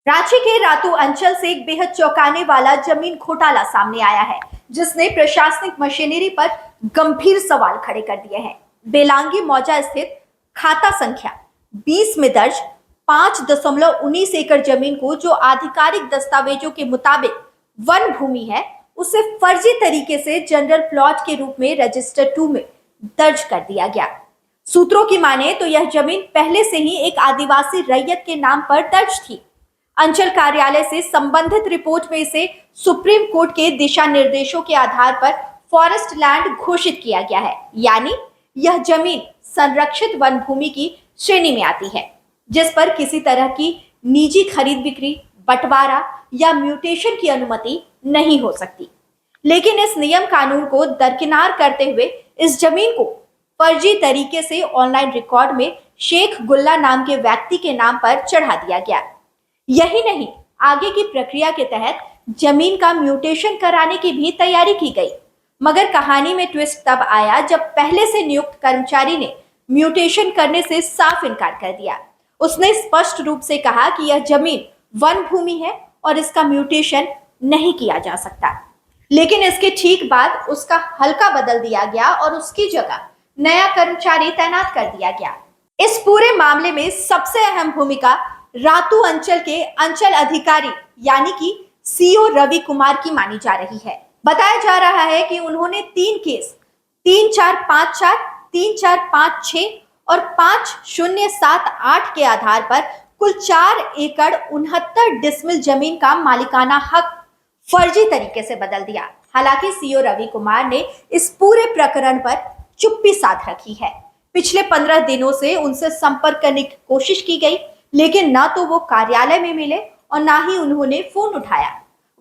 रांची के रातू अंचल से एक बेहद चौंकाने वाला जमीन घोटाला सामने आया है, जिसने प्रशासनिक मशीनरी पर गंभीर सवाल खड़े कर दिए हैं। बेलांगी मौजा स्थित खाता संख्या 20 में दर्ज 5.19 एकड़ जमीन को, जो आधिकारिक दस्तावेजों के मुताबिक वन भूमि है, उसे फर्जी तरीके से जनरल प्लॉट के रूप में रजिस्टर 2 में दर्ज कर दिया गया। सूत्रों की माने तो यह जमीन पहले से ही एक आदिवासी रैयत के नाम पर दर्ज थी। अंचल कार्यालय से संबंधित रिपोर्ट में इसे सुप्रीम कोर्ट के दिशा निर्देशों के आधार पर फॉरेस्ट लैंड घोषित किया गया है, यानी यह जमीन संरक्षित वन भूमि की श्रेणी में आती है, जिस पर किसी तरह की निजी खरीद बिक्री, बंटवारा या म्यूटेशन की अनुमति नहीं हो सकती। लेकिन इस नियम कानून को दरकिनार करते हुए इस जमीन को फर्जी तरीके से ऑनलाइन रिकॉर्ड में शेख गुल्ला नाम के व्यक्ति के नाम पर चढ़ा दिया गया। यही नहीं, आगे की प्रक्रिया के तहत जमीन का म्यूटेशन कराने की भी तैयारी की गई। मगर कहानी में ट्विस्ट तब आया जब पहले से नियुक्त कर्मचारी ने म्यूटेशन करने से साफ इनकार कर दिया। उसने स्पष्ट रूप से कहा कि यह जमीन वन भूमि है और इसका म्यूटेशन नहीं किया जा सकता। लेकिन इसके ठीक बाद उसका हल्का बदल दिया गया और उसकी जगह नया कर्मचारी तैनात कर दिया गया। इस पूरे मामले में सबसे अहम भूमिका रातू अंचल के अंचल अधिकारी यानी कि सीओ रवि कुमार की मानी जा रही है। बताया जा रहा है कि उन्होंने 3 केस 3454, 3456 और 5078 के आधार पर कुल 4 एकड़ 69 डिसमिल जमीन का मालिकाना हक फर्जी तरीके से बदल दिया। हालांकि सीओ रवि कुमार ने इस पूरे प्रकरण पर चुप्पी साध रखी है। पिछले 15 दिनों से उनसे संपर्क करने की कोशिश की गई, लेकिन ना तो वो कार्यालय में मिले और ना ही उन्होंने फोन उठाया।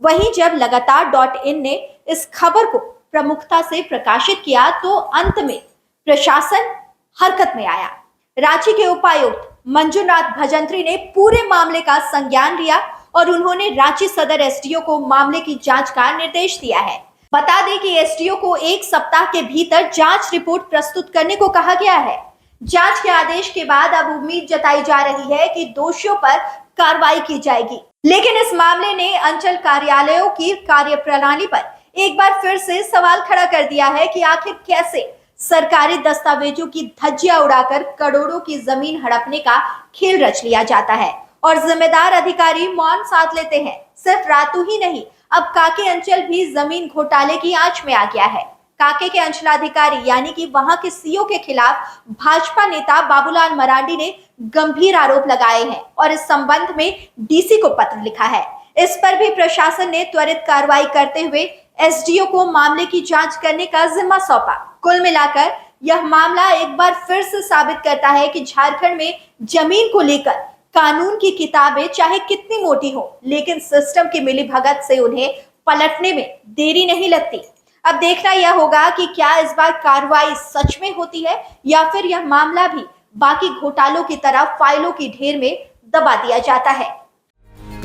वहीं जब लगातार.in ने इस खबर को प्रमुखता से प्रकाशित किया तो अंत में प्रशासन हरकत में आया। रांची के उपायुक्त मंजुनाथ भजंत्री ने पूरे मामले का संज्ञान लिया और उन्होंने रांची सदर एसडीओ को मामले की जांच का निर्देश दिया है। बता दें कि एसडीओ को 1 सप्ताह के भीतर जांच रिपोर्ट प्रस्तुत करने को कहा गया है। जांच के आदेश के बाद अब उम्मीद जताई जा रही है कि दोषियों पर कार्रवाई की जाएगी। लेकिन इस मामले ने अंचल कार्यालयों की कार्यप्रणाली पर एक बार फिर से सवाल खड़ा कर दिया है कि आखिर कैसे सरकारी दस्तावेजों की धज्जियां उड़ाकर करोड़ों की जमीन हड़पने का खेल रच लिया जाता है और जिम्मेदार अधिकारी मौन साध लेते हैं। सिर्फ रातू ही नहीं, अब काके अंचल भी जमीन घोटाले की आंच में आ गया है। काके के अंचलाधिकारी यानी कि वहां के सीओ के खिलाफ भाजपा नेता बाबूलाल मरांडी ने गंभीर आरोप लगाए हैं और इस संबंध में डीसी को पत्र लिखा है। इस पर भी प्रशासन ने त्वरित कार्रवाई करते हुए एसडीओ को मामले की जांच करने का जिम्मा सौंपा। कुल मिलाकर यह मामला एक बार फिर से साबित करता है कि झारखंड में जमीन को लेकर कानून की किताबें चाहे कितनी मोटी हो, लेकिन सिस्टम की मिलीभगत से उन्हें पलटने में देरी नहीं लगती। अब देखना यह होगा कि क्या इस बार कार्रवाई सच में होती है या फिर यह मामला भी बाकी घोटालों की तरह फाइलों की ढेर में दबा दिया जाता है।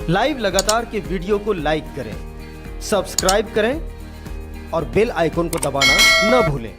लाइव लगातार के वीडियो को लाइक करें, सब्सक्राइब करें और बेल आइकन को दबाना न भूलें।